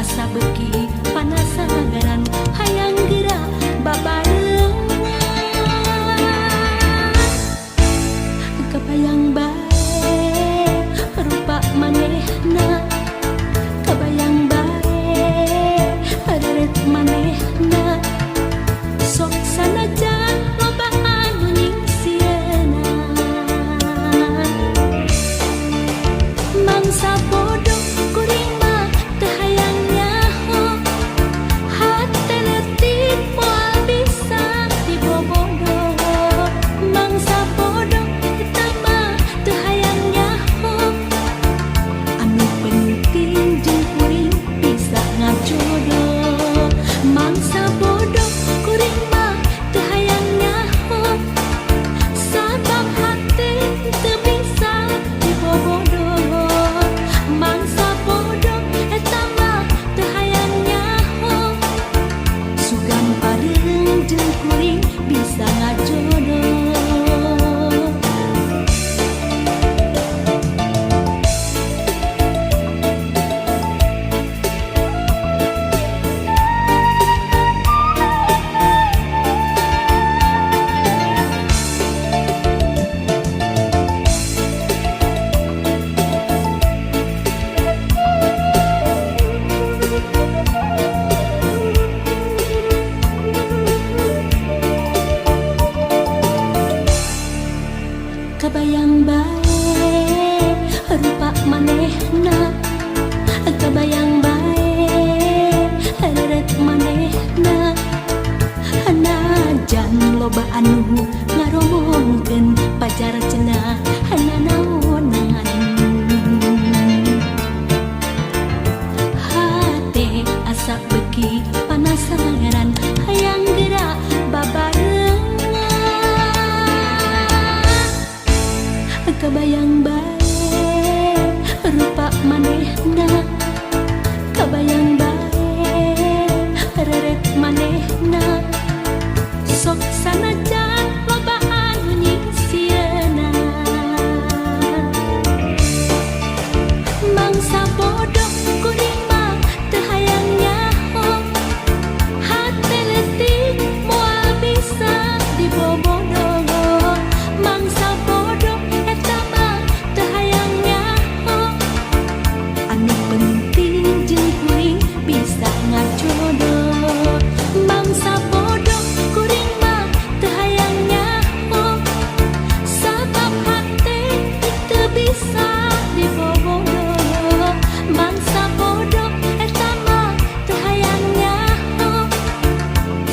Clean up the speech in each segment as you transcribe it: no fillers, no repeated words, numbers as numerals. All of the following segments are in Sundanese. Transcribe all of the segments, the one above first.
asa beki panasagaran hayang geura babarengan kebayang bae rupa manehna kebayang bae haret manehna sok sanajan loba anu nyingsieuna mangsa bodoh kuring mah teu hayang nyaho hate leutik moal bisa dibobodoh mangsa bodoh eta mah teu hayang nyaho anu penting jeung kuring bisa ngajodoh mangsa bodoh kuring mah teu hayang nyaho sabab hate teu bisa dibobodoh mangsa bodoh eta mah teu hayang nyaho sugan pareung jeung kuring bisa ngajodoh kebayang bae rupa manehna kebayang bae haret manehna hanajan loba anu ngaromongkeun pajar cenah hananaonan hate asa beki panasagaran hayang geura babarengan kebayang bae rupa manehna kebayang bae haret manehna sok sanajan loba anu nyingsieuna mangsa bodoh kuring mah teu hayang nyaho hate leutik moal bisa dibobodoh mangsa bodoh eta mah teu hayang nyaho anu penting jeung kuring bisa ngajodoh mangsa bodoh kuring mah teu hayang nyaho sabab hate teu bisa dibobodoh mangsa bodoh eta mah teu hayang nyaho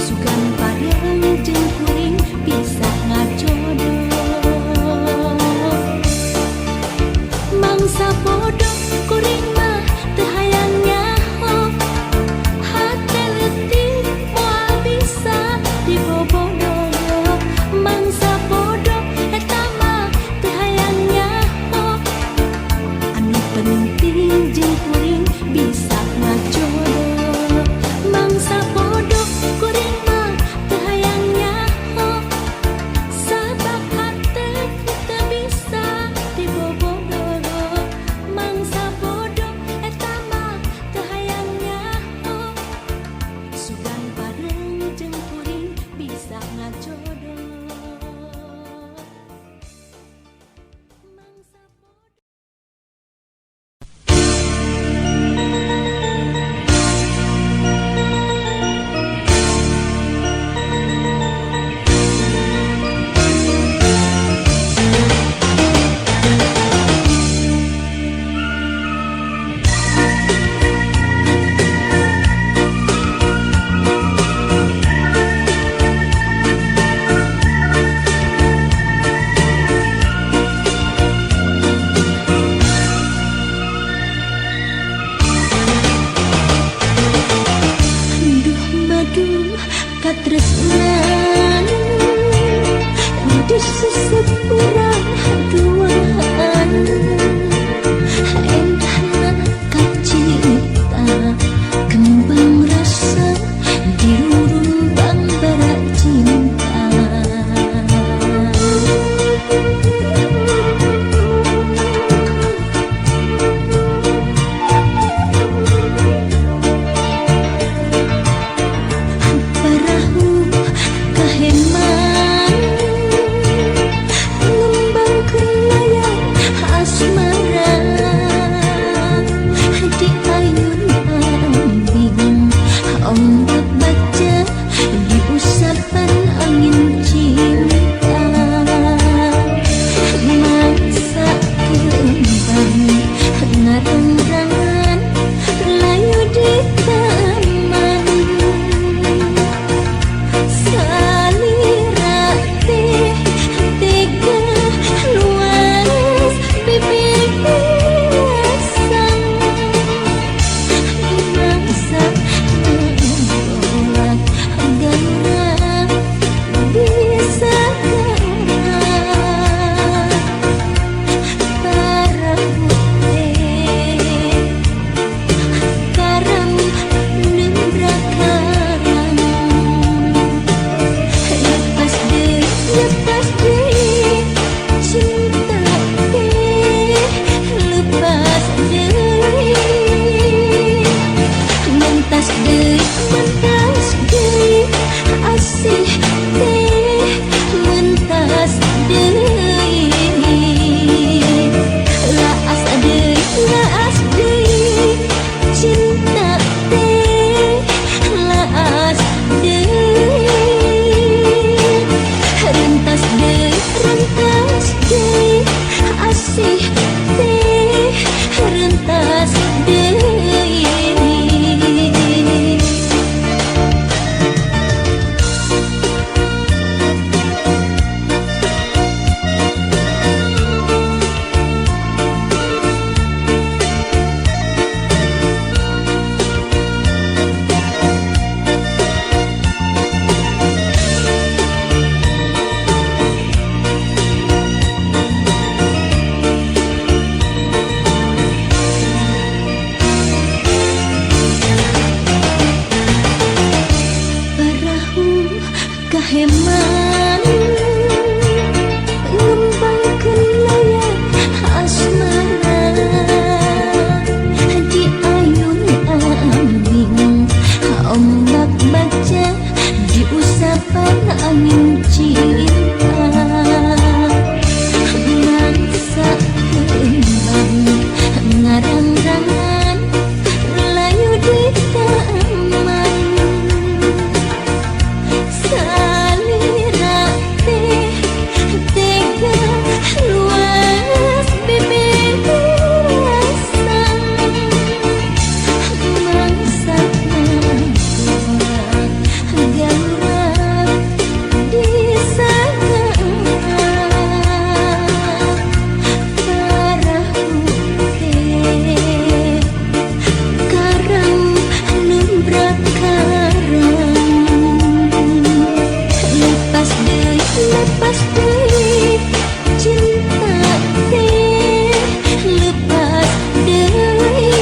sugan pareung jeung kuring bisa ngajodoh mangsa bodoh kuring mah teu hayang nyaho hate leutik moal bisa dibobodoh mangsa bodoh eta mah teu hayang nyaho anu penting jeung kuring bisa ngajodoh mangsa bodoh kuring mah teu hayang nyaho sabab hate teu bisa dibobodoh mangsa bodoh eta mah teu hayang nyaho sugan pareung jeung kuring bisa ngajodoh mangsa bodoh Duh madu katresnan Duh sesep urang haduaan Endahna kacita Kembang rasa dirurumbang bara cinta eman ngembangkeun layar asmara di ayun ambing ombak baca di usapan angin cinta mangsa kembang ngarang-rangan layu di taman salira teh tega luas bibir rasa mangsa galurap di sana parahu teh karang lumbrak karang lepas deui cinta teh lepas deui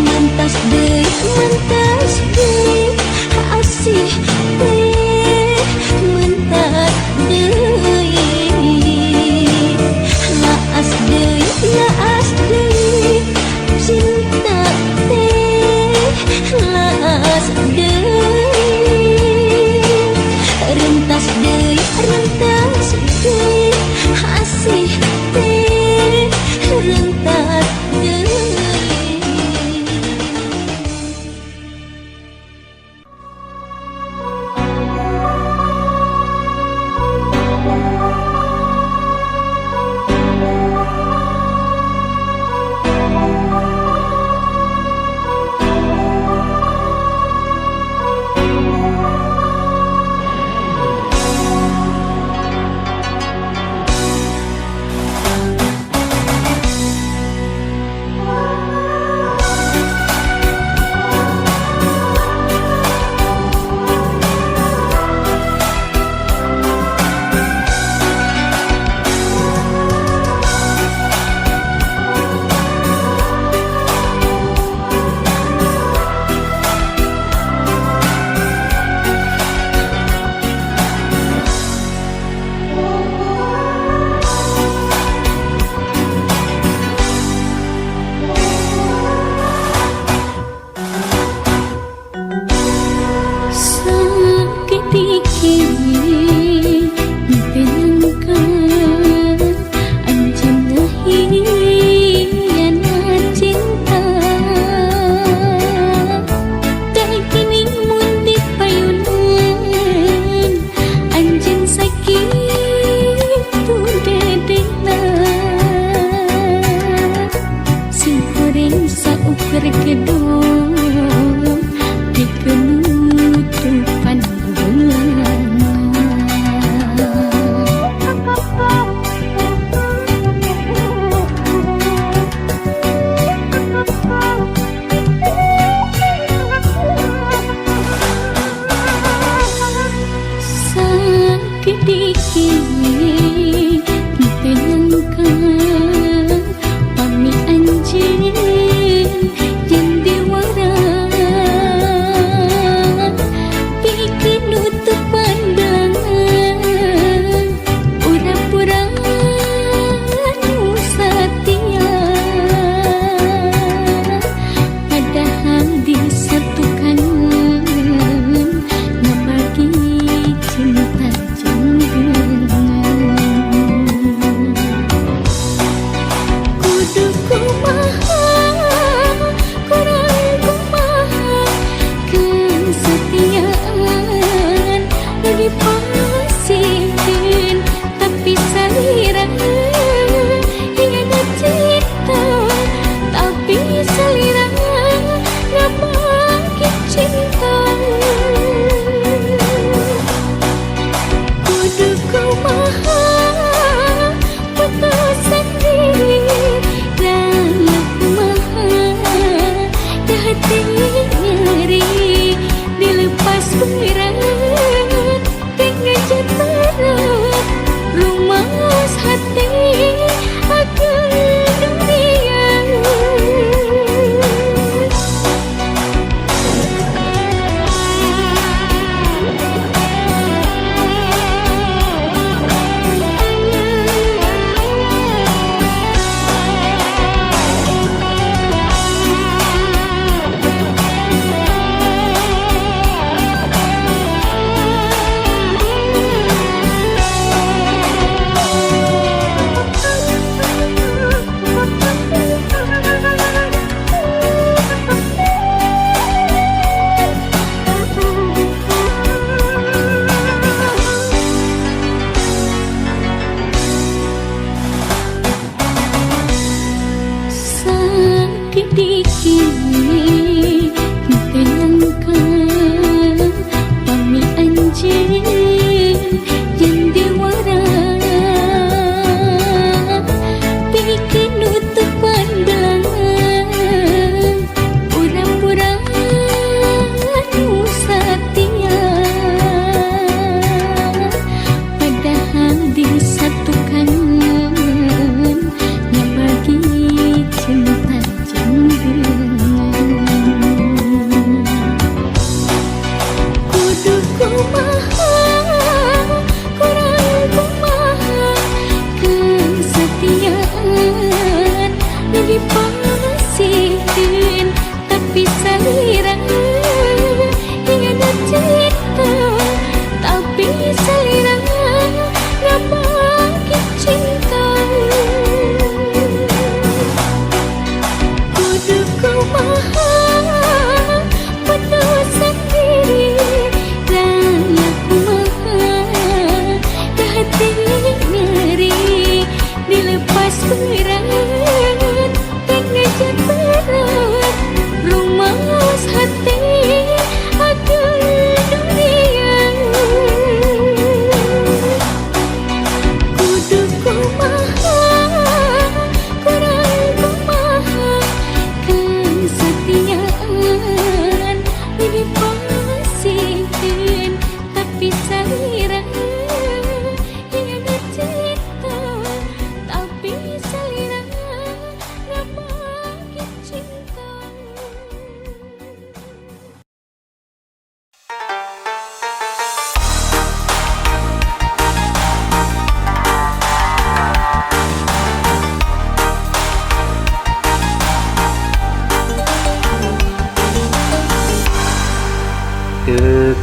mantas deui asih teh mentas deui laas deui cinta teh laas deui rentas deui asih teh rentas deui.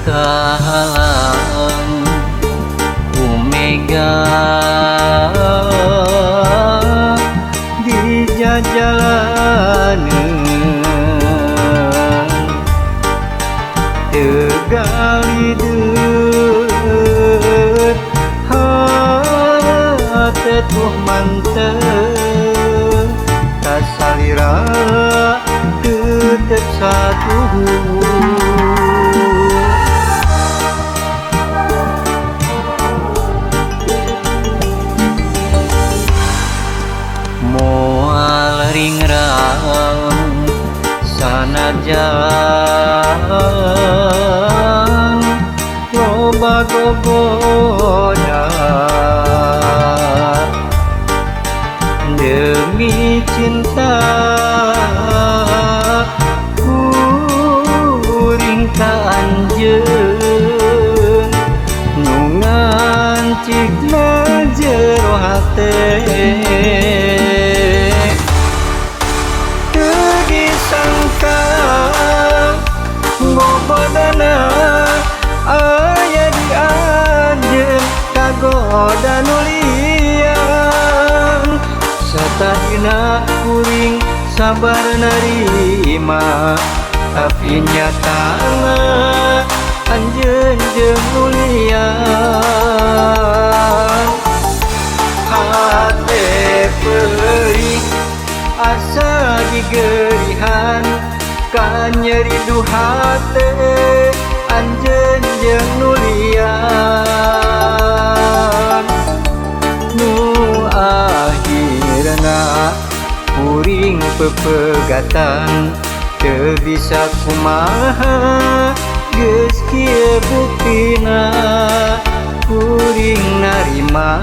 kahalang Umega di jajalaneun tegali deut tetuh mantep kasalira tetep satu moal ringrang sanajan loba gogoda demi cinta kuring ka anjeun nu ngancikna jero hate teu disangka bobodana aya di anjeun kagoda nu liar satahina kuring sabar narima tapi nyatana anjeun jeung mulian hate perih asa digeurihan ka nyeri du hate anjeun jeung mulian nu akhirna kuring pepegatan teu bisa kumaha geus kieu buktina kuring narima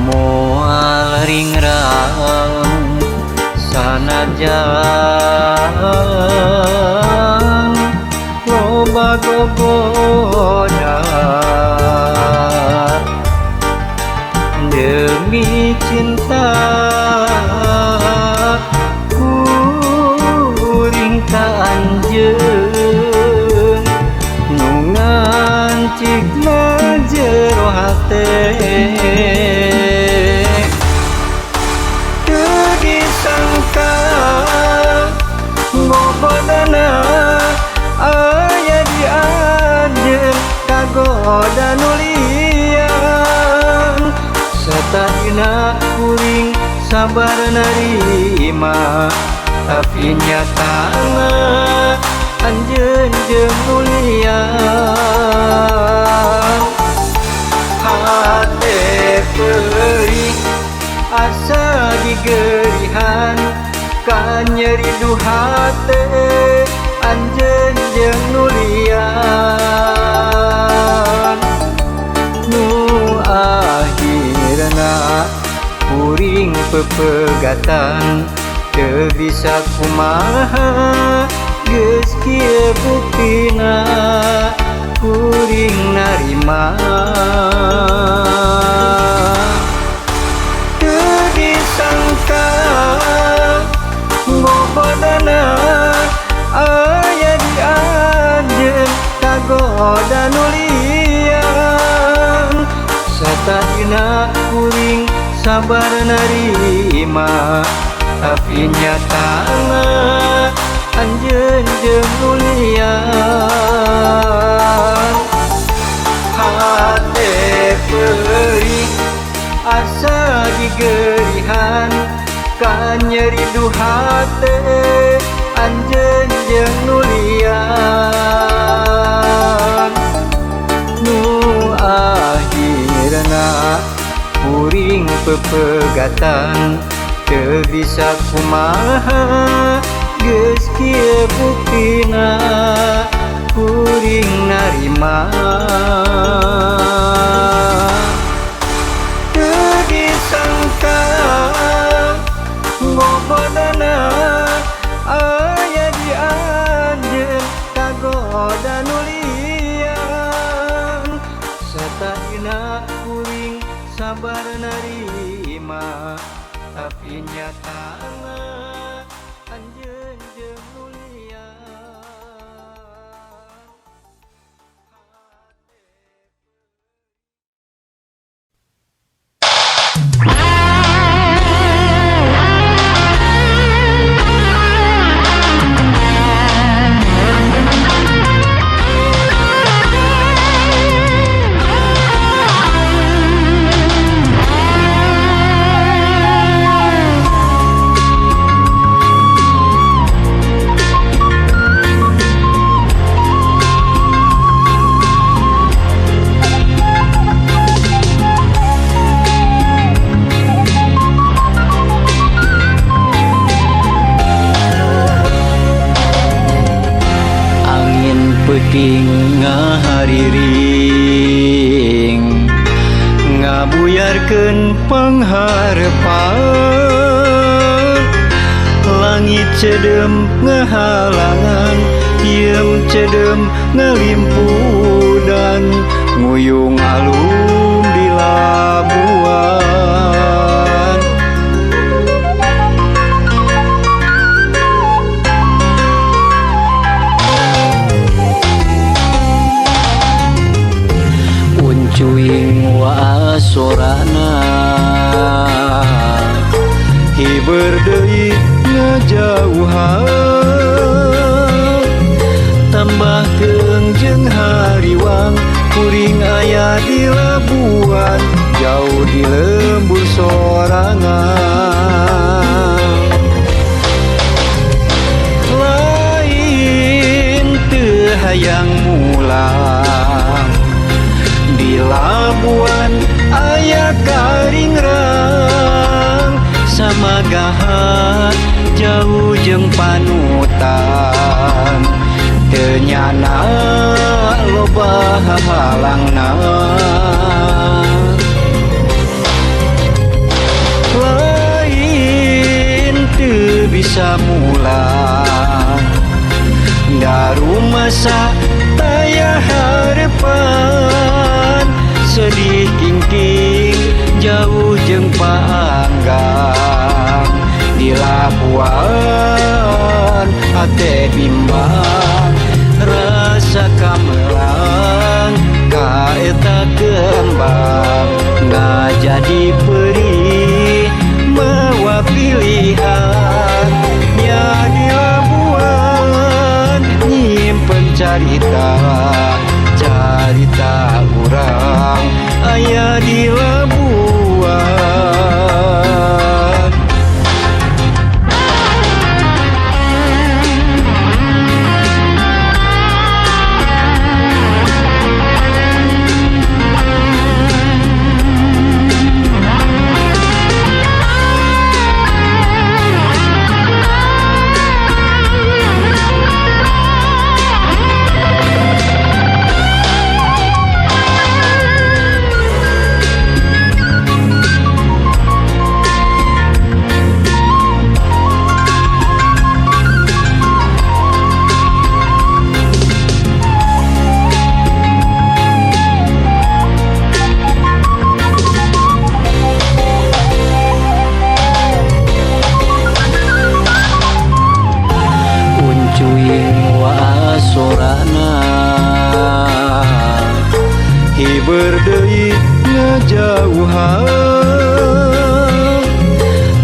moal ringrang sanajan loba gogoda demi cinta kuring ka anjeun nu ngancikna jero hate bobodana aya di anjeun kagoda nu liar satahina kuring sabar narima tapi nyatana anjeun jeung mulian hate perih asa digeurihan ka nyeri du hate anjeun jeung nulian nu akhirna kuring pepegatan teu bisa kumaha geus kieu buktina kuring narima teu disangka bobodana aya di anjeun kagoda nu liar satahina kuring sabar narima tapi nyatana anjeun jeung mulian hate perih asa digeurihan kan nyeri du hate anjeun jeung nulian nu akhirna kuring pepegatan teu bisa kumaha geus kieu buktina kuring narima teu disangka ngobodana aya di anjeun kagoda nulian satayuna kuring sabar narima tapi nyata anjeun jeung nulian. Peuting ngahariring ngabuyarkeun pangharepan langit cedem ngahalangan iem cedem ngalimpudan nguyung alung di labuan cuing waasorana hiber deui ngajauhan tambahkeun jeung hariwang kuring aya di labuan jauh di lembur sorangan lain teu hayang mulang di labuan aya karingrang samagahan jauh jeung panutan teu nyana loba halangna lain teu bisa mulang daru masa taya harepan sedih kingking jauh jeung paanggang di labuan hate bimbang rasa kamelang kaeta kembang ngajadi perih mawa pilihan nya di labuan nyimpen carita urang aya di labuan hiber deui ngajauhan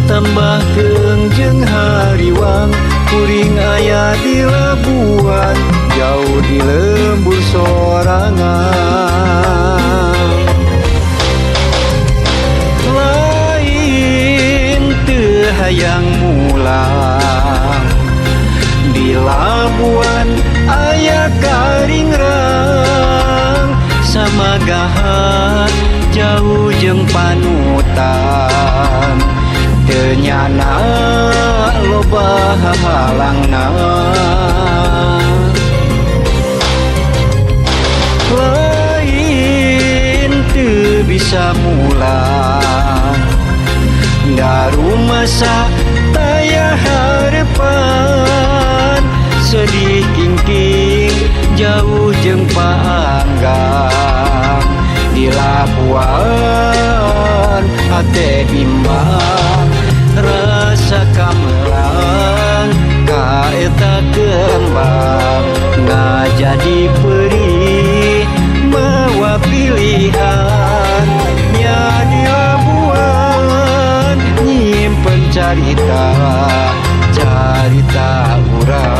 tambahkeun jeung hariwang kuring aya di labuan jauh di lembur sorangan lain teu hayang mulang di Labuan aya karingrang samagaha jauh jeung panutan tenyana loba halangna lain teu bisa mulang daru masa taya harapan sedih kingking jauh jeung paanggang di Labuan hate bimbang rasa kamelang kaeta kembang ngajadi perih mawa pilihan nya di Labuan nyimpen carita urang